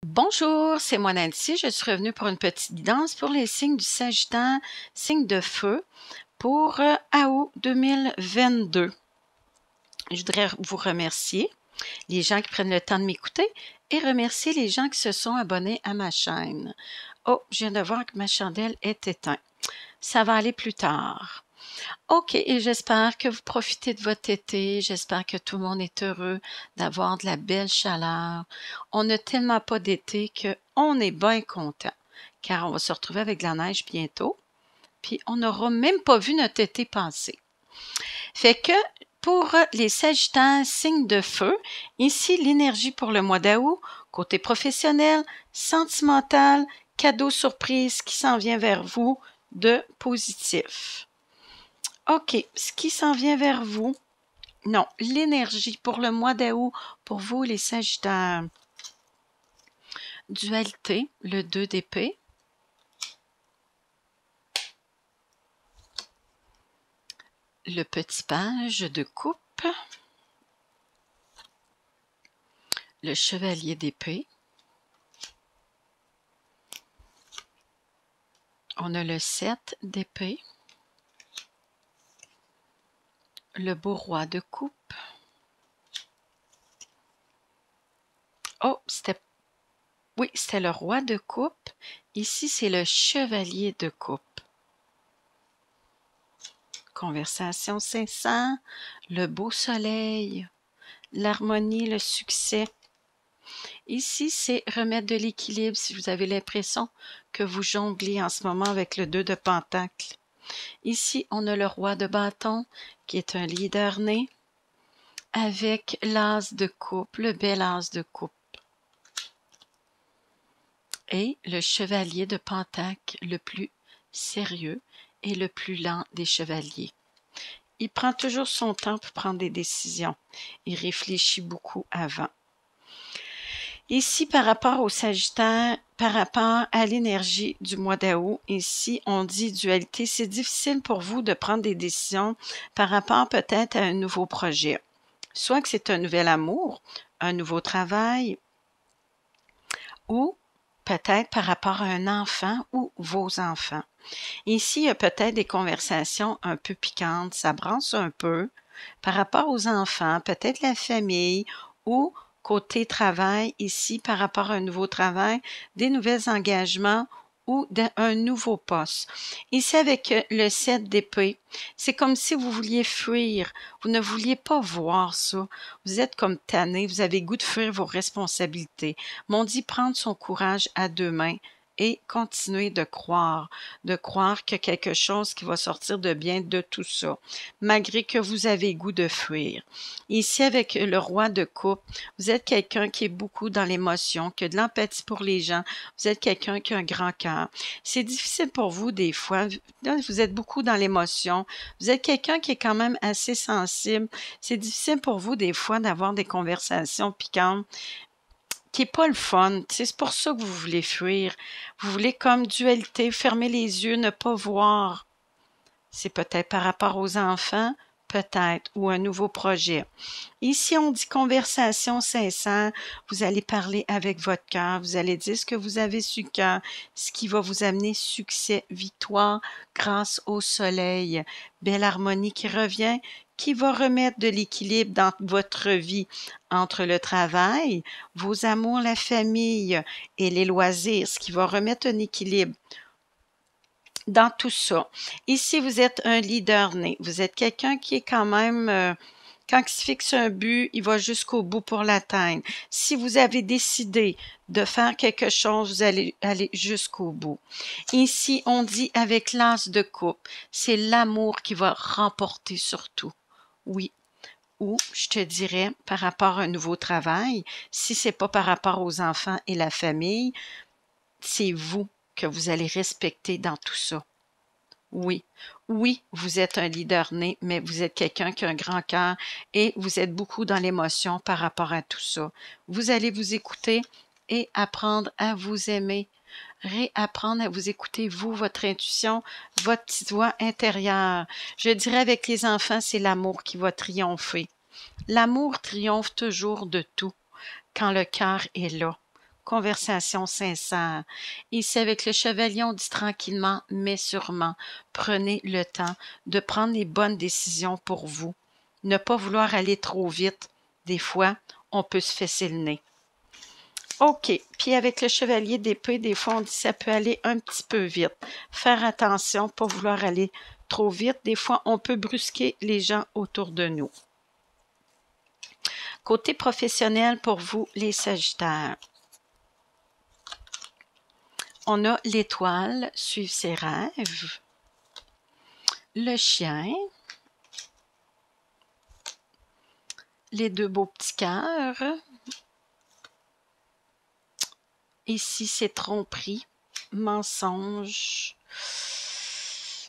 Bonjour, c'est moi Nancy. Je suis revenue pour une petite guidance pour les signes du Sagittaire, signe de feu, pour août 2022. Je voudrais vous remercier, les gens qui prennent le temps de m'écouter, et remercier les gens qui se sont abonnés à ma chaîne. Oh, je viens de voir que ma chandelle est éteinte. Ça va aller plus tard. OK, et j'espère que vous profitez de votre été. J'espère que tout le monde est heureux d'avoir de la belle chaleur. On n'a tellement pas d'été qu'on est bien content, car on va se retrouver avec de la neige bientôt, puis on n'aura même pas vu notre été passer. Fait que pour les Sagittaires, signe de feu, ici l'énergie pour le mois d'août, côté professionnel, sentimental, cadeau surprise qui s'en vient vers vous de positif. OK, ce qui s'en vient vers vous, non, l'énergie pour le mois d'août, pour vous les Sagittaires. Dualité, le 2 d'épée. Le petit page de coupe. Le chevalier d'épée. On a le 7 d'épée. Le beau roi de coupe. Oh, c'était le roi de coupe. Ici, c'est le chevalier de coupe. Conversation sincère, le beau soleil, l'harmonie, le succès. Ici, c'est remettre de l'équilibre si vous avez l'impression que vous jonglez en ce moment avec le 2 de Pentacle. Ici, on a le roi de bâton qui est un leader né avec l'as de coupe, le bel as de coupe. Et le chevalier de Pentacle, le plus sérieux et le plus lent des chevaliers. Il prend toujours son temps pour prendre des décisions. Il réfléchit beaucoup avant. Ici, par rapport au Sagittaire, par rapport à l'énergie du mois d'août, ici, on dit dualité. C'est difficile pour vous de prendre des décisions par rapport peut-être à un nouveau projet. Soit que c'est un nouvel amour, un nouveau travail, ou peut-être par rapport à un enfant ou vos enfants. Ici, il y a peut-être des conversations un peu piquantes, ça brasse un peu par rapport aux enfants, peut-être la famille ou côté travail, ici, par rapport à un nouveau travail, des nouveaux engagements ou un nouveau poste. Ici, avec le 7 d'épée, c'est comme si vous vouliez fuir. Vous ne vouliez pas voir ça. Vous êtes comme tanné, vous avez goût de fuir vos responsabilités. Mais on dit prendre son courage à deux mains et continuer de croire que quelque chose qui va sortir de bien de tout ça, malgré que vous avez goût de fuir. Ici, avec le roi de coupe, vous êtes quelqu'un qui est beaucoup dans l'émotion, qui a de l'empathie pour les gens, vous êtes quelqu'un qui a un grand cœur. C'est difficile pour vous des fois, vous êtes beaucoup dans l'émotion, vous êtes quelqu'un qui est quand même assez sensible, c'est difficile pour vous des fois d'avoir des conversations piquantes, qui est pas le fun. C'est pour ça que vous voulez fuir. Vous voulez comme dualité, fermer les yeux, ne pas voir. C'est peut-être par rapport aux enfants, peut-être, ou un nouveau projet. Ici, on dit conversation sincère. Vous allez parler avec votre cœur. Vous allez dire ce que vous avez sur le cœur, ce qui va vous amener succès, victoire, grâce au soleil. Belle harmonie qui revient, qui va remettre de l'équilibre dans votre vie entre le travail, vos amours, la famille et les loisirs, ce qui va remettre un équilibre dans tout ça. Ici, vous êtes un leader né. Vous êtes quelqu'un qui est quand même, quand il se fixe un but, il va jusqu'au bout pour l'atteindre. Si vous avez décidé de faire quelque chose, vous allez aller jusqu'au bout. Ici, on dit avec l'as de coupe, c'est l'amour qui va remporter sur tout. Oui. Ou, je te dirais, par rapport à un nouveau travail, si c'est pas par rapport aux enfants et la famille, c'est vous que vous allez respecter dans tout ça. Oui, oui, vous êtes un leader né, mais vous êtes quelqu'un qui a un grand cœur et vous êtes beaucoup dans l'émotion par rapport à tout ça. Vous allez vous écouter et apprendre à vous aimer, réapprendre à vous écouter, vous, votre intuition, votre petite voix intérieure. Je dirais avec les enfants, c'est l'amour qui va triompher. L'amour triomphe toujours de tout quand le cœur est là. conversation sincère. Ici, avec le chevalier, on dit tranquillement, mais sûrement. Prenez le temps de prendre les bonnes décisions pour vous. Ne pas vouloir aller trop vite. Des fois, on peut se fesser le nez. OK. Puis avec le chevalier d'épée, des fois, on dit que ça peut aller un petit peu vite. Faire attention, pas vouloir aller trop vite. Des fois, on peut brusquer les gens autour de nous. Côté professionnel pour vous, les Sagittaires. On a l'étoile, suivre ses rêves. Le chien. Les deux beaux petits cœurs. Ici, c'est tromperie, mensonge.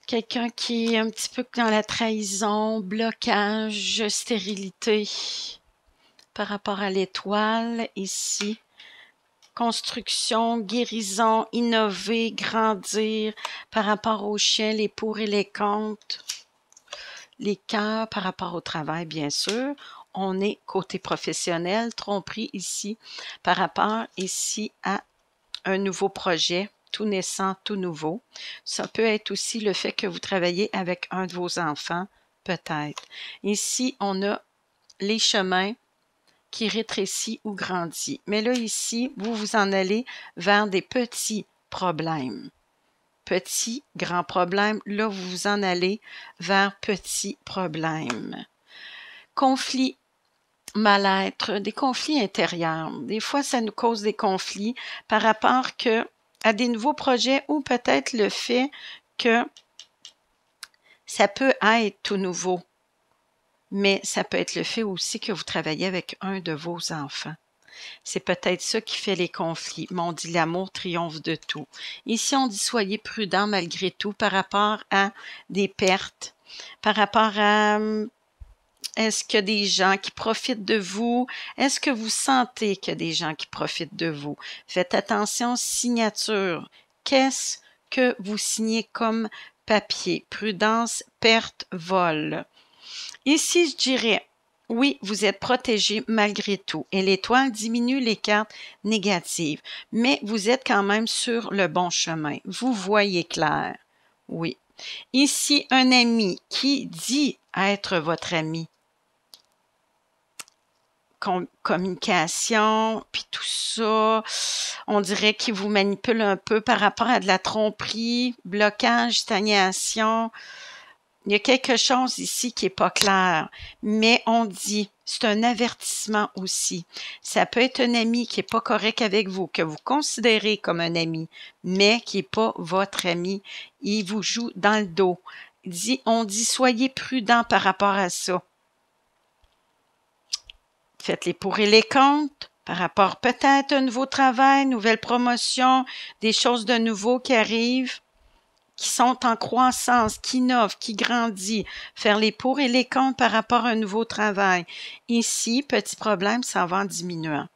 Quelqu'un qui est un petit peu dans la trahison, blocage, stérilité. Par rapport à l'étoile, ici, construction, guérison, innover, grandir. Par rapport aux chiens, les pour et les contre. Les cœurs, par rapport au travail, bien sûr. On est côté professionnel, tromperie ici, par rapport ici à un nouveau projet, tout naissant, tout nouveau. Ça peut être aussi le fait que vous travaillez avec un de vos enfants, peut-être. Ici, on a les chemins qui rétrécissent ou grandissent. Mais là, ici, vous vous en allez vers des petits problèmes. Petits, grands problèmes. Là, vous vous en allez vers petits problèmes. Conflits, mal-être, des conflits intérieurs. Des fois, ça nous cause des conflits par rapport à des nouveaux projets ou peut-être le fait que ça peut être tout nouveau. Mais ça peut être le fait aussi que vous travaillez avec un de vos enfants. C'est peut-être ça qui fait les conflits. Mais on dit l'amour triomphe de tout. Ici, on dit soyez prudent malgré tout par rapport à des pertes, par rapport à est-ce qu'il y a des gens qui profitent de vous? Est-ce que vous sentez qu'il y a des gens qui profitent de vous? Faites attention, signature. Qu'est-ce que vous signez comme papier? Prudence, perte, vol. Ici, je dirais, oui, vous êtes protégé malgré tout. Et l'étoile diminue les cartes négatives. Mais vous êtes quand même sur le bon chemin. Vous voyez clair. Oui. Ici, un ami qui dit être votre ami. Communication, puis tout ça, on dirait qu'il vous manipule un peu par rapport à de la tromperie, blocage, stagnation. Il y a quelque chose ici qui est pas clair, mais on dit, c'est un avertissement aussi. Ça peut être un ami qui est pas correct avec vous, que vous considérez comme un ami, mais qui est pas votre ami. Il vous joue dans le dos. On dit, soyez prudent par rapport à ça. Faites les pour et les contre par rapport peut-être à un nouveau travail, nouvelle promotion, des choses de nouveau qui arrivent, qui sont en croissance, qui innovent, qui grandissent. Faire les pour et les contre par rapport à un nouveau travail. Ici, petit problème, ça va en diminuant.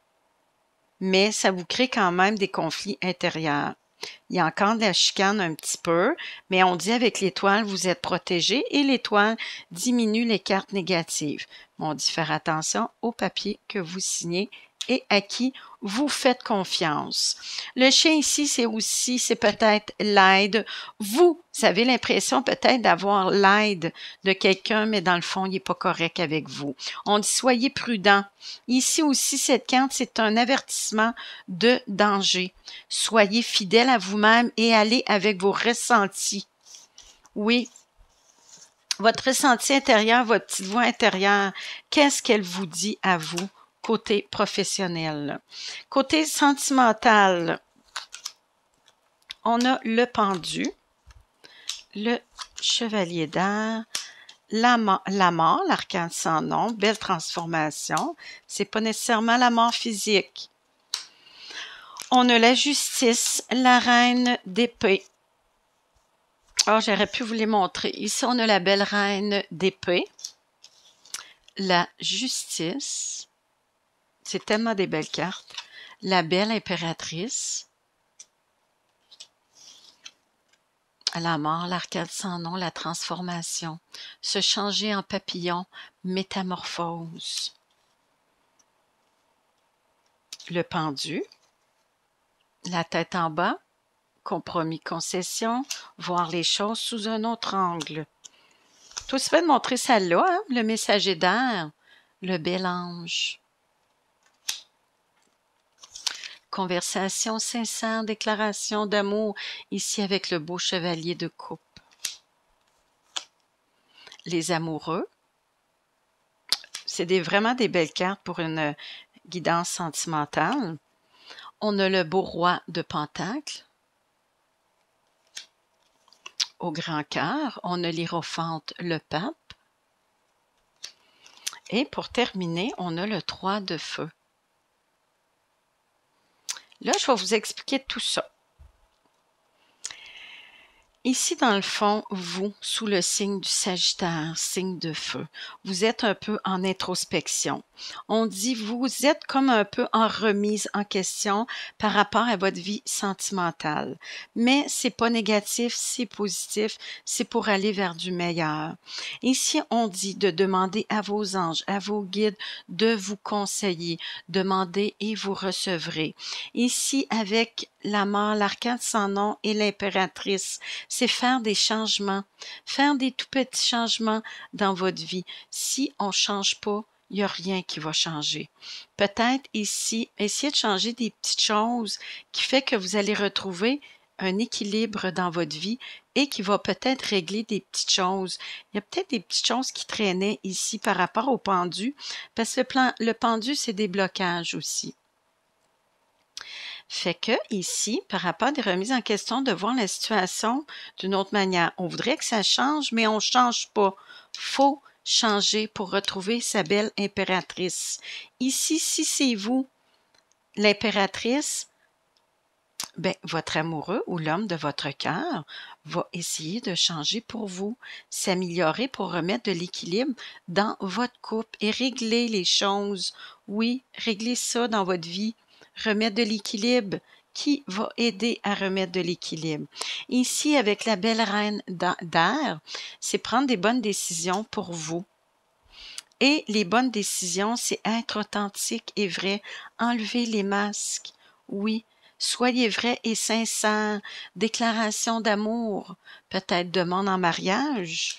Mais ça vous crée quand même des conflits intérieurs. Il y a encore de la chicane un petit peu, mais on dit avec l'étoile, vous êtes protégé et l'étoile diminue les cartes négatives. On dit faire attention au papier que vous signez et à qui vous faites confiance. Le chien ici, c'est peut-être l'aide. Vous avez l'impression peut-être d'avoir l'aide de quelqu'un, mais dans le fond, il n'est pas correct avec vous. On dit soyez prudent. Ici aussi, cette carte, c'est un avertissement de danger. Soyez fidèle à vous-même et allez avec vos ressentis. Oui, votre ressenti intérieur, votre petite voix intérieure, qu'est-ce qu'elle vous dit à vous? Côté professionnel. Côté sentimental, on a le pendu, le chevalier d'air, la mort, l'arcane sans nom, belle transformation. C'est pas nécessairement la mort physique. On a la justice, la reine d'épée. Oh, j'aurais pu vous les montrer. Ici, on a la belle reine d'épée, la justice. C'est tellement des belles cartes. La belle impératrice. La mort, l'arcade sans nom, la transformation. Se changer en papillon, métamorphose. Le pendu. la tête en bas, compromis, concession, voir les choses sous un autre angle. C'est aussi bien de montrer celle-là, hein? Le messager d'air, le bel ange. Conversation sincère, déclaration d'amour, ici avec le beau chevalier de coupe. Les amoureux, c'est vraiment des belles cartes pour une guidance sentimentale. On a le beau roi de Pentacles. Au grand cœur, on a l'hiérophante, le pape. Et pour terminer, on a le 3 de feu. Là, je vais vous expliquer tout ça. Ici, dans le fond, vous, sous le signe du Sagittaire, signe de feu, vous êtes un peu en introspection. On dit, vous êtes comme un peu en remise en question par rapport à votre vie sentimentale. Mais c'est pas négatif, c'est positif, c'est pour aller vers du meilleur. Ici, on dit de demander à vos anges, à vos guides de vous conseiller. Demandez et vous recevrez. Ici, avec la mort, l'arcane sans nom et l'impératrice, c'est faire des changements, faire des tout petits changements dans votre vie. Si on ne change pas, il n'y a rien qui va changer. Peut-être ici, essayez de changer des petites choses qui fait que vous allez retrouver un équilibre dans votre vie et qui va peut-être régler des petites choses. Il y a peut-être des petites choses qui traînaient ici par rapport au pendu, parce que le pendu, c'est des blocages aussi. Fait que ici, par rapport à des remises en question, de voir la situation d'une autre manière. On voudrait que ça change, mais on ne change pas. Faut changer pour retrouver sa belle impératrice. Ici, si c'est vous, l'impératrice, ben, votre amoureux ou l'homme de votre cœur va essayer de changer pour vous, s'améliorer pour remettre de l'équilibre dans votre couple et régler les choses. Oui, régler ça dans votre vie. Remettre de l'équilibre, qui va aider à remettre de l'équilibre. Ici, avec la belle reine d'air, c'est prendre des bonnes décisions pour vous. Et les bonnes décisions, c'est être authentique et vrai, enlever les masques. Oui, soyez vrai et sincère. Déclaration d'amour, peut-être demande en mariage.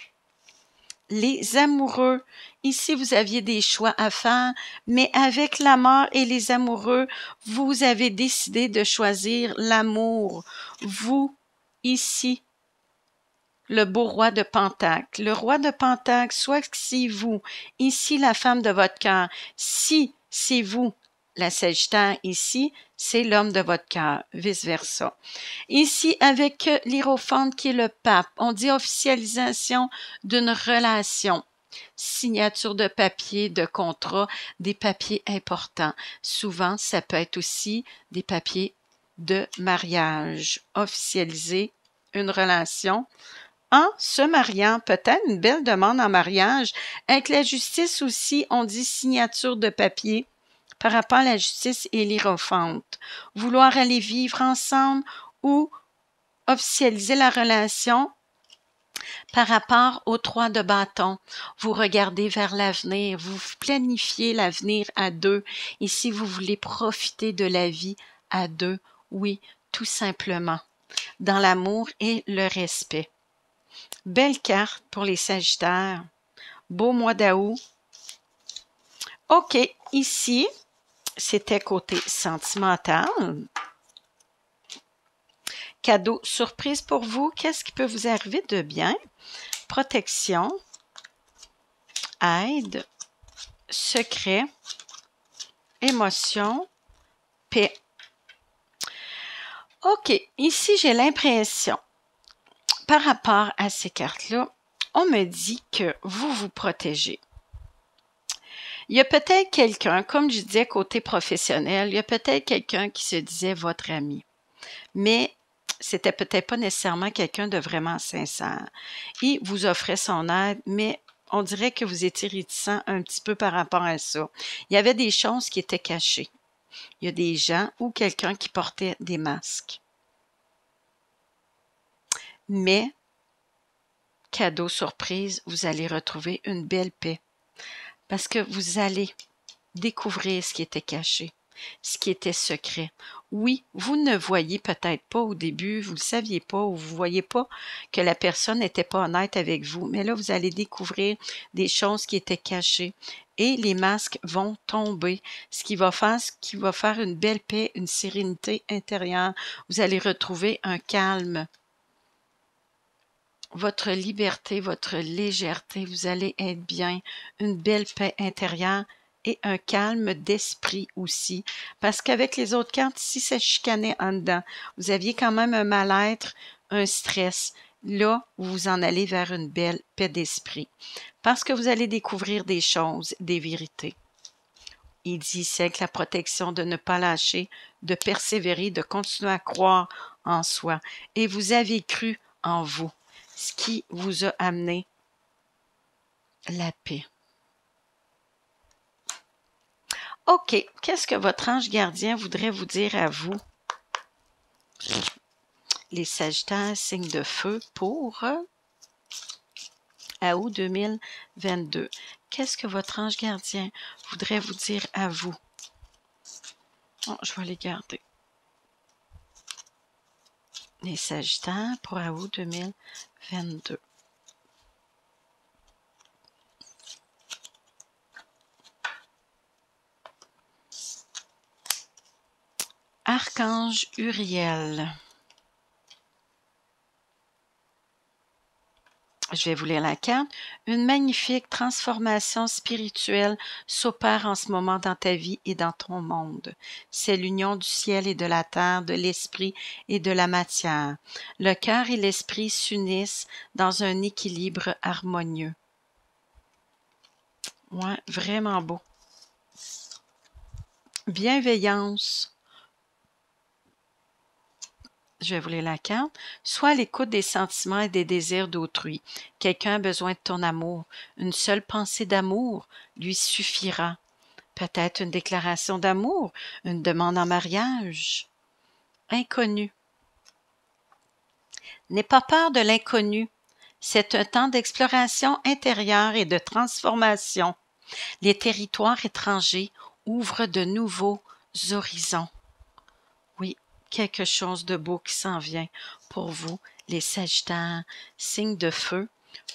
Les amoureux, ici vous aviez des choix à faire, mais avec la mort et les amoureux, vous avez décidé de choisir l'amour. Vous, ici, le beau roi de Pentacles. Le roi de Pentacles, soit que c'est vous, ici la femme de votre cœur, si c'est vous, la Sagittaire, ici, c'est l'homme de votre cœur, vice-versa. Ici, avec l'hiérophante qui est le pape, on dit officialisation d'une relation. Signature de papier, de contrat, des papiers importants. Souvent, ça peut être aussi des papiers de mariage. Officialiser une relation en se mariant, peut-être une belle demande en mariage. Avec la justice aussi, on dit signature de papier par rapport à la justice et l'hiérophante. Vouloir aller vivre ensemble ou officialiser la relation par rapport aux 3 de bâton. Vous regardez vers l'avenir, vous planifiez l'avenir à deux. Et si vous voulez profiter de la vie à deux, oui, tout simplement, dans l'amour et le respect. Belle carte pour les Sagittaires. Beau mois d'août. OK, ici, c'était côté sentimental. Cadeau surprise pour vous. Qu'est-ce qui peut vous arriver de bien? Protection, aide, secret, émotion, paix. OK, ici, j'ai l'impression, par rapport à ces cartes-là, on me dit que vous vous protégez. Il y a peut-être quelqu'un, comme je disais côté professionnel, il y a peut-être quelqu'un qui se disait votre ami. Mais c'était peut-être pas nécessairement quelqu'un de vraiment sincère. Il vous offrait son aide, mais on dirait que vous étiez réticent un petit peu par rapport à ça. Il y avait des choses qui étaient cachées. Il y a des gens ou quelqu'un qui portait des masques. Mais, cadeau surprise, vous allez retrouver une belle paix. Parce que vous allez découvrir ce qui était caché. ce qui était secret. Oui, vous ne voyez peut-être pas au début, vous ne le saviez pas, ou vous ne voyez pas que la personne n'était pas honnête avec vous, mais là, vous allez découvrir des choses qui étaient cachées et les masques vont tomber, ce qui va faire une belle paix, une sérénité intérieure. Vous allez retrouver un calme, votre liberté, votre légèreté, vous allez être bien, une belle paix intérieure et un calme d'esprit aussi. Parce qu'avec les autres cartes, si ça chicanait en dedans, vous aviez quand même un mal-être, un stress. Là, vous en allez vers une belle paix d'esprit. Parce que vous allez découvrir des choses, des vérités. Il dit, c'est que la protection de ne pas lâcher, de persévérer, de continuer à croire en soi. Et vous avez cru en vous, ce qui vous a amené la paix. OK, qu'est-ce que votre ange gardien voudrait vous dire à vous? Les Sagittaires, signe de feu pour août 2022. Qu'est-ce que votre ange gardien voudrait vous dire à vous? Oh, je vais les garder. Les Sagittaires pour août 2022. Archange Uriel. Je vais vous lire la carte. Une magnifique transformation spirituelle s'opère en ce moment dans ta vie et dans ton monde. C'est l'union du ciel et de la terre, de l'esprit et de la matière. Le cœur et l'esprit s'unissent dans un équilibre harmonieux. Ouais, vraiment beau. Bienveillance. Je vais vous lire la carte. Sois à l'écoute des sentiments et des désirs d'autrui. Quelqu'un a besoin de ton amour. Une seule pensée d'amour lui suffira. Peut-être une déclaration d'amour, une demande en mariage. Inconnu. N'aie pas peur de l'inconnu. C'est un temps d'exploration intérieure et de transformation. Les territoires étrangers ouvrent de nouveaux horizons. Oui, quelque chose de beau qui s'en vient pour vous, les Sagittaires, signe de feu,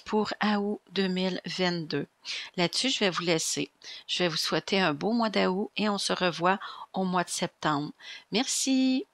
pour août 2022. Là-dessus, je vais vous laisser. Je vais vous souhaiter un beau mois d'août et on se revoit au mois de septembre. Merci!